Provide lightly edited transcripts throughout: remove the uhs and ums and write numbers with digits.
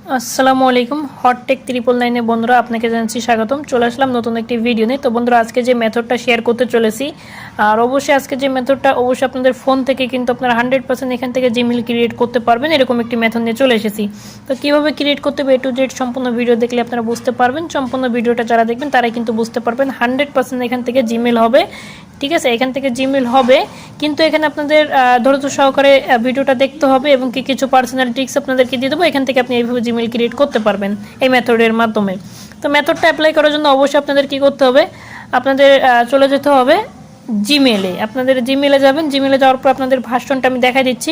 আসসালামু আলাইকুম হটটেক 999 বন্ধুরা আপনাকে জানাচ্ছি স্বাগতম। চলে আসলাম নতুন একটি ভিডিও নিয়ে। তো বন্ধুরা আজকে যে মেথডটা শেয়ার করতে চলেছি, আর অবশ্যই আজকে যে মেথডটা অবশ্যই আপনাদের ফোন থেকে কিন্তু আপনারা 100% এখান থেকে জিমেইল ক্রিয়েট করতে পারবেন, এরকম একটি মেথড নিয়ে চলে এসেছি। তো কীভাবে ক্রিয়েট করতে হবে A to Z সম্পূর্ণ ভিডিও দেখলে আপনারা বুঝতে পারবেন। সম্পূর্ণ ভিডিওটা যারা দেখবেন তারাই কিন্তু বুঝতে পারবেন 100% এখান থেকে জিমেইল হবে। ঠিক আছে, এখান থেকে জিমেইল হবে, কিন্তু এখানে আপনাদের ধৈর্য সহকারে ভিডিওটা দেখতে হবে এবং কিছু পার্সোনাল ট্রিক্স আপনাদেরকে দিয়ে দেবো। এখান থেকে আপনি এইভাবে জিমেইল ক্রিয়েট করতে পারবেন এই মেথডের মাধ্যমে। তো মেথডটা অ্যাপ্লাই করার জন্য অবশ্যই আপনাদের কি করতে হবে, আপনাদের চলে যেতে হবে জিমেইলে। আপনাদের জিমেইলে যাবেন, জিমেইলে যাওয়ার পর আপনাদের ভার্সনটা আমি দেখাই দিচ্ছি।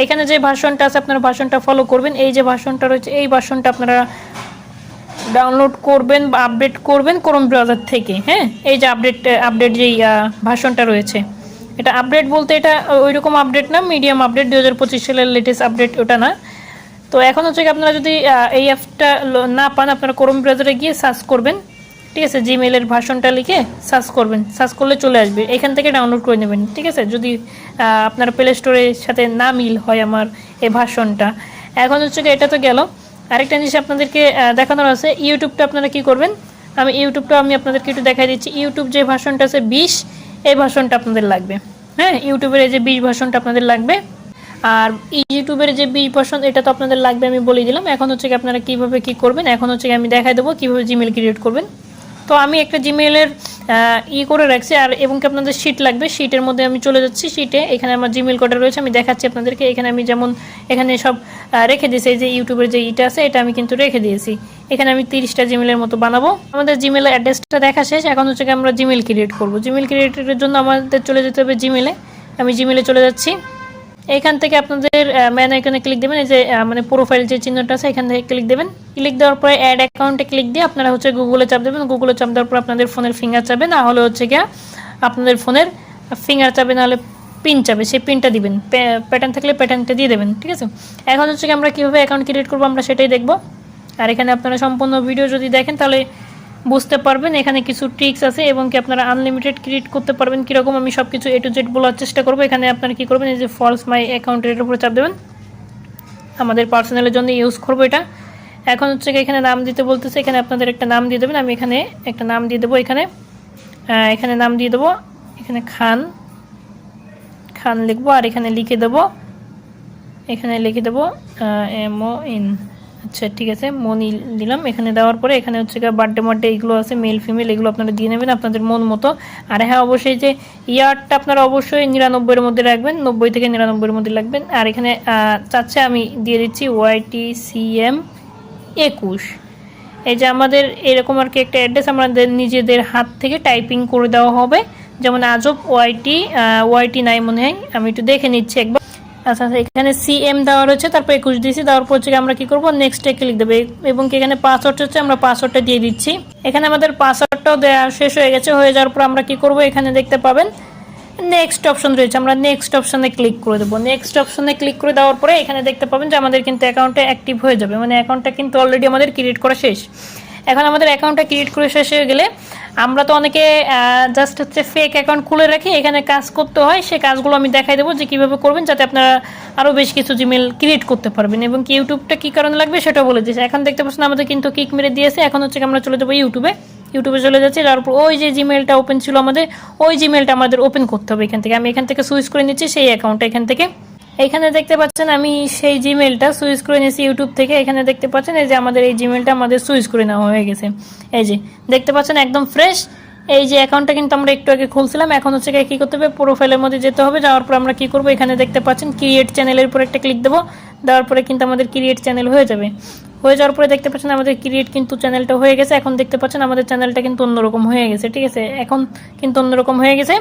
এখানে যে ভার্সনটা আছে আপনারা ভার্সনটা ফলো করবেন। এই যে ভার্সনটা রয়েছে এই ভার্সনটা আপনারা ডাউনলোড করবেন বা আপডেট করবেন ক্রোম ব্রাউজার থেকে। হ্যাঁ, এই যে আপডেট যেই ভার্সনটা রয়েছে, এটা আপডেট বলতে এটা ওই রকম আপডেট না, মিডিয়াম আপডেট, 2025 সালের লেটেস্ট আপডেট ওটা না। তো এখন হচ্ছে কি আপনারা যদি এই অ্যাপটা না পান, আপনারা ক্রোম ব্রাউজারে গিয়ে সার্চ করবেন। ঠিক আছে, জিমেইলের ভার্সনটা লিখে সার্চ করবেন, সার্চ করলে চলে আসবে, এখান থেকে ডাউনলোড করে নেবেন। ঠিক আছে, যদি আপনার প্লে স্টোরের সাথে না মিল হয় আমার এই ভার্সনটা। এখন হচ্ছে কি এটা তো গেল, আরেকটা জিনিস আপনাদেরকে দেখানোর আছে। ইউটিউবটা আপনারা কি করবেন, ইউটিউবটা আমি আপনাদেরকে একটু দেখাই দিচ্ছি। ইউটিউব যে ভার্সনটা আছে 20, এই ভার্সনটা আপনাদের লাগবে। হ্যাঁ, ইউটিউবের এই যে 20 ভার্সনটা আপনাদের লাগবে। আর ইউটিউবের যে 20 ভার্সন এটা তো আপনাদের লাগবে, আমি বলে দিলাম। এখন হচ্ছে কি আপনারা কীভাবে কী করবেন, এখন হচ্ছে কি আমি দেখাই দেবো কীভাবে জিমেইল ক্রিয়েট করবেন। তো আমি একটা জিমেইলের করে রাখছি, আর এবং কি আপনাদের শিট লাগবে। শিটের মধ্যে আমি চলে যাচ্ছি, শিটে এখানে আমার জিমেইল কোডটা রয়েছে, আমি দেখাচ্ছি আপনাদেরকে। এখানে আমি যেমন এখানে সব রেখে দিয়েছি, এই যে ইউটিউবের যে ইটা আছে এটা আমি কিন্তু রেখে দিয়েছি। এখানে আমি 30টা জিমেইলের মতো বানাবো। আমাদের জিমেইলের অ্যাড্রেসটা দেখা শেষ, এখন হচ্ছে কি আমরা জিমেইল ক্রিয়েট করব। জিমেইল ক্রিয়েটের জন্য আমাদের চলে যেতে হবে জিমেইলে। আমি জিমেইলে চলে যাচ্ছি। এখান থেকে আপনাদের ম্যান আইকনে ক্লিক দেবেন, এই যে মানে প্রোফাইল যে চিহ্নটা আছে এখান থেকে ক্লিক দেবেন। ক্লিক দেওয়ার পরে অ্যাড অ্যাকাউন্টে ক্লিক দিয়ে আপনারা হচ্ছে গুগলে চাপ দেবেন। গুগলে চাপ দেওয়ার পর আপনাদের ফোনের ফিঙ্গার চাবে, না হলে হচ্ছে গিয়ে আপনাদের ফোনের ফিঙ্গার চাবে, না হলে পিন চাবে, সেই পিনটা দিবেন। প্যাটার্ন থাকলে প্যাটার্নটা দিয়ে দেবেন। ঠিক আছে, এখন হচ্ছে কি আমরা কীভাবে অ্যাকাউন্ট ক্রিয়েট করবো আমরা সেটাই দেখবো। আর এখানে আপনারা সম্পূর্ণ ভিডিও যদি দেখেন তাহলে বুঝতে পারবেন এখানে কিছু ট্রিক্স আছে, এবং কি আপনারা আনলিমিটেড ক্রিয়েট করতে পারবেন কীরকম আমি সব কিছু A to Z বলার চেষ্টা করবো। এখানে আপনারা কী করবেন, এই যে ফলস মাই অ্যাকাউন্টের উপরে চাপ দেবেন। আমাদের পার্সোনালের জন্য ইউজ করবো এটা। এখন হচ্ছে এখানে নাম দিতে বলতেছে, এখানে আপনাদের একটা নাম দিয়ে দেবেন। আমি এখানে একটা নাম দিয়ে দেবো, এখানে নাম দিয়ে দেবো, এখানে খান লিখবো, আর এখানে লিখে দেবো MON। আচ্ছা ঠিক আছে, মনি দিলাম। এখানে দেওয়ার পরে এখানে হচ্ছে বার্থডে এগুলো আছে, মেল ফিমেল এগুলো আপনারা দিয়ে নেবেন আপনাদের মন মতো। আর হ্যাঁ, অবশ্যই যে ইয়ারটা আপনারা অবশ্যই 99-এর মধ্যে রাখবেন, 90 থেকে 99-এর মধ্যে রাখবেন। আর এখানে চাচ্ছে আমি দিয়ে দিচ্ছি YTCM 21। এই যে আমাদের এরকম আর কি একটা অ্যাড্রেস আমাদের নিজেদের হাত থেকে টাইপিং করে দেওয়া হবে, যেমন আজব YT নাই মনে হয়, আমি একটু দেখে নিচ্ছি একবার। আচ্ছা, এখানে CM দেওয়া রয়েছে, তারপর 21 দিয়েছি। দেওয়ার পর হচ্ছে আমরা কি করবো, নেক্সটে ক্লিক দেবো, এবং কি এখানে পাসওয়ার্ড হচ্ছে আমরা পাসওয়ার্ডটা দিয়ে দিচ্ছি। এখানে আমাদের পাসওয়ার্ডটাও দেওয়া শেষ হয়ে গেছে। হয়ে যাওয়ার পর আমরা কি করব, এখানে দেখতে পাবেন নেক্সট অপশন রয়েছে, আমরা নেক্সট অপশনে ক্লিক করে দেবো। নেক্সট অপশনে ক্লিক করে দেওয়ার পরে এখানে দেখতে পাবেন যে আমাদের কিন্তু অ্যাকাউন্টটা অ্যাক্টিভ হয়ে যাবে, মানে অ্যাকাউন্টটা কিন্তু অলরেডি আমাদের ক্রিয়েট করা শেষ। এখন আমাদের অ্যাকাউন্টটা ক্রিয়েট করে শেষ হয়ে গেলে আমরা তো অনেকে জাস্ট হচ্ছে ফেক অ্যাকাউন্ট খুলে রাখি, এখানে কাজ করতে হয়। সেই কাজগুলো আমি দেখাই দেবো যে কীভাবে করবেন, যাতে আপনারা আরও বেশ কিছু জিমেল ক্রিয়েট করতে পারবেন। এবং কি ইউটিউবটা কী কারণে লাগবে সেটাও বলে দিয়েছে। এখন দেখতে পাচ্ছেন আমাদের কিন্তু কিক মেরে দিয়েছে। এখন হচ্ছে আমরা চলে যাবো ইউটিউবে চলে যাচ্ছি। তারপর ওই যে জিমেলটা ওপেন ছিল আমাদের, ওই জিমেলটা আমাদের ওপেন করতে হবে এখান থেকে। আমি এখান থেকে সুইচ করে নিচ্ছি সেই অ্যাকাউন্টটা এখান থেকে। এখানে দেখতে পাচ্ছেন আমি সেই জিমেলটা সুইচ করে নিয়েছি ইউটিউব থেকে। এখানে দেখতে পাচ্ছেন এই যে আমাদের এই জিমেলটা আমাদের সুইচ করে নেওয়া হয়ে গেছে। এই যে দেখতে পাচ্ছেন একদম ফ্রেশ। এই যে অ্যাকাউন্টটা কিন্তু আমরা একটু আগে খুলছিলাম। এখন হচ্ছে কী করতে হবে, প্রোফাইলের মধ্যে যেতে হবে। যাওয়ার পর আমরা কী করবো, এখানে দেখতে পাচ্ছেন ক্রিয়েট চ্যানেলের উপর একটা ক্লিক দেবো। দেওয়ার পরে কিন্তু আমাদের ক্রিয়েট চ্যানেল হয়ে যাবে। হয়ে যাওয়ার পরে দেখতে পাচ্ছেন আমাদের ক্রিয়েট কিন্তু চ্যানেলটা হয়ে গেছে। এখন দেখতে পাচ্ছেন আমাদের চ্যানেলটা কিন্তু অন্যরকম হয়ে গেছে। ঠিক আছে, এখন কিন্তু অন্যরকম হয়ে গেছে,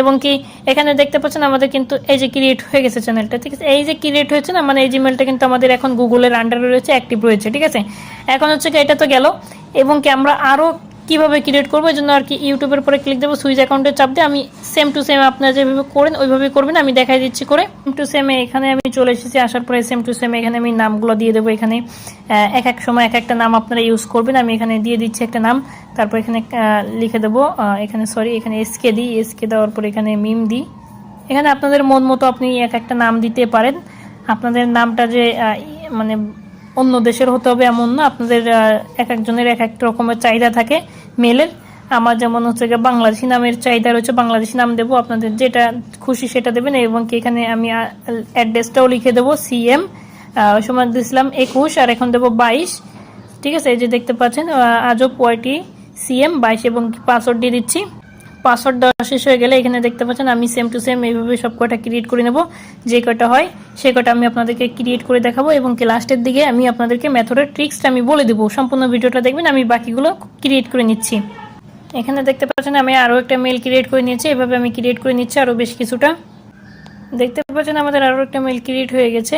এবং কি এখানে দেখতে পাচ্ছেন আমাদের কিন্তু এই যে ক্রিয়েট হয়ে গেছে চ্যানেলটা। ঠিক আছে, এই যে ক্রিয়েট হয়েছে না, মানে এই জিমেলটা কিন্তু আমাদের এখন গুগলের আন্ডারে রয়েছে, অ্যাক্টিভ রয়েছে। ঠিক আছে, এখন হচ্ছে কি এটা তো গেল, এবং কি আমরা আরও কীভাবে ক্রিয়েট করবো এই জন্য আর কি ইউটিউবের পরে ক্লিক দেবো, সুইচ অ্যাকাউন্টে চাপ দিয়ে আমি সেম টু সেম আপনারা যেভাবে করেন ওইভাবে করবেন, আমি দেখাই দিচ্ছি করে। সেম টু সেমে এখানে আমি চলে এসেছি। আসার পরে সেম টু সেমে এখানে আমি নামগুলো দিয়ে দেবো। এখানে এক এক সময় এক একটা নাম আপনারা ইউজ করবেন। আমি এখানে দিয়ে দিচ্ছি একটা নাম, তারপর এখানে লিখে দেবো এখানে এখানে এসকে দিই। এসকে দেওয়ার পর এখানে মিম দিই। এখানে আপনাদের মন মতো আপনি এক একটা নাম দিতে পারেন। আপনাদের নামটা যে মানে অন্য দেশের হতে হবে এমন না, আপনাদের এক একজনের এক এক রকমের চাহিদা থাকে মেলের। আমার যেমন হচ্ছে গিয়ে বাংলাদেশি নামের চাহিদা রয়েছে, বাংলাদেশি নাম দেবো, আপনাদের যেটা খুশি সেটা দেবেন। এবং কি এখানে আমি অ্যাড্রেসটাও লিখে দেবো সিএম, ওই সময় দিয়েছিলাম 21 আর এখন দেবো 22। ঠিক আছে, এই যে দেখতে পাচ্ছেন আজব ওয়াইটি সিএম 22 এবং পাসওয়ার্ড দিয়ে দিচ্ছি। পাসওয়ার্ড দেওয়া শেষ হয়ে গেলে এখানে দেখতে পাচ্ছেন আমি সেম টু সেম এইভাবে সব কটা ক্রিয়েট করে নেব, যে কটা হয় সে কটা আমি আপনাদেরকে ক্রিয়েট করে দেখাবো। এবং কি লাস্টের দিকে আমি আপনাদেরকে মেথডের ট্রিক্সটা আমি বলে দেবো, সম্পূর্ণ ভিডিওটা দেখবেন, আমি বাকিগুলো ক্রিয়েট করে নিচ্ছি। এখানে দেখতে পাচ্ছেন আমি আরও একটা মেল ক্রিয়েট করে নিয়েছি, এভাবে আমি ক্রিয়েট করে নিচ্ছি আরও বেশ কিছুটা। দেখতে পাচ্ছেন আমাদের আরও একটা মেল ক্রিয়েট হয়ে গেছে।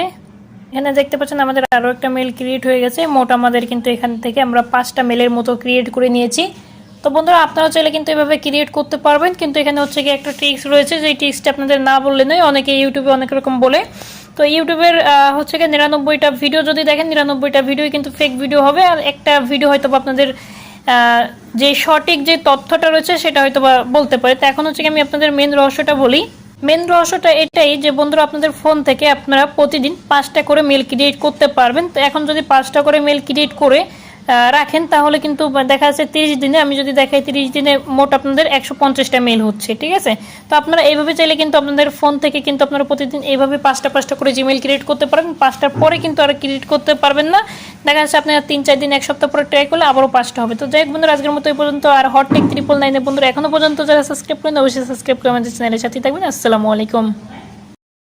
এখানে দেখতে পাচ্ছেন আমাদের আরও একটা মেল ক্রিয়েট হয়ে গেছে। মোট আমাদের কিন্তু এখান থেকে আমরা 5টা মেলের মতো ক্রিয়েট করে নিয়েছি। তো বন্ধুরা আপনারা চাইলে কিন্তু এভাবে ক্রিয়েট করতে পারবেন, কিন্তু এখানে হচ্ছে কি একটা ট্রিক্স রয়েছে, যে ট্রিক্সটা আপনাদের না বললে নয়। অনেকে ইউটিউবে অনেক রকম বলে, তো ইউটিউবের হচ্ছে কি 99টা ভিডিও যদি দেখেন 99টা ভিডিও কিন্তু ফেক ভিডিও হবে, আর একটা ভিডিও হয়তো আপনাদের যে সঠিক যে তথ্যটা রয়েছে সেটা হয়তো বলতে পারে। তো এখন হচ্ছে কি আমি আপনাদের মেন রহস্যটা বলি। মেন রহস্যটা এটাই যে বন্ধুরা আপনাদের ফোন থেকে আপনারা প্রতিদিন 5টা করে মেল ক্রিয়েট করতে পারবেন। তো এখন যদি 5টা করে মেল ক্রিয়েট করে রাখেন তাহলে কিন্তু দেখা যাচ্ছে 30 দিনে, আমি যদি দেখাই 30 দিনে মোট আপনাদের 150টা মেল হচ্ছে। ঠিক আছে, তো আপনারা এইভাবে চাইলে কিন্তু আপনাদের ফোন থেকে কিন্তু আপনারা প্রতিদিন এইভাবে 5টা করে জিমেল ক্রিয়েট করতে পারবেন। 5টার পরে কিন্তু আর ক্রিয়েট করতে পারবেন না, দেখা যাচ্ছে আপনারা 3-4 দিন 1 সপ্তাহ পরে ট্রাই করলে আবারও 5টা হবে। তো যাই হোক বন্ধুরা আজকের মতো এই পর্যন্ত। আর হটটেক 999 বন্ধুরা এখনো পর্যন্ত যারা সাবস্ক্রাইব করেন অবশ্যই সাবস্ক্রাইব করে আমাদের চ্যানেলের সাথে থাকবেন। আসসালামু আলাইকুম।